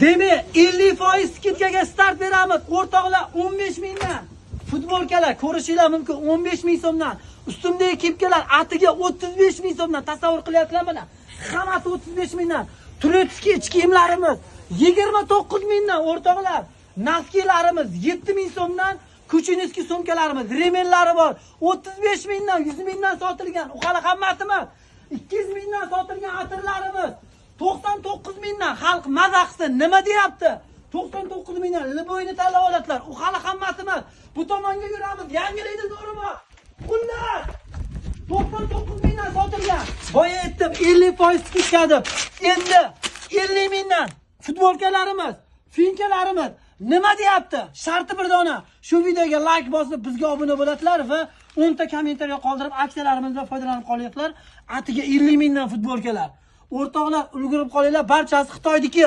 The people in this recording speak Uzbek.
Demak, 50% skidkaga start beramiz. O'rtoqlar 15 mingdan futbolkalar ko'rishinglar mumkin. 15 ming so'mdan. Ustimdagi kepkalar atiga 35 ming so'mdan. Tasavvur qilyapsizlarmi? Hammasi 35 mingdan. Turetski ichki kiyimlarimiz 29 mingdan o'rtoqlar. Naskilarimiz 7 ming so'mdan. Kuchiniski sumkalarimiz, remellari bor. 35 mingdan, 100 mingdan sotilgan. U hali hammasimi? 200 mingdan sotilgan atirlarimiz. 99 mingdan xalq mazaqsi nima deyapti? 99 mingdan liboyni tanlab oladlar. U hali hammasi emas. Bu tomonga yuramiz. Yangilaydi to'g'rimi? Xullas 99 mingdan sotilgan. Boya aytdim 50% tushadi. Endi 50 mingdan futbolkalarimiz, finkalarimiz nima deyapti? Sharti bir dona. Shu videoga like bosib bizga obuna bo'lasizlar va 10 ta kommentariy qoldirib aksiyalarimizdan foydalanib qolasizlar. Atiga 50 mingdan futbolkalar. O'rtoqlar, ulgurib qolinglar, barchasi Xitoyniki.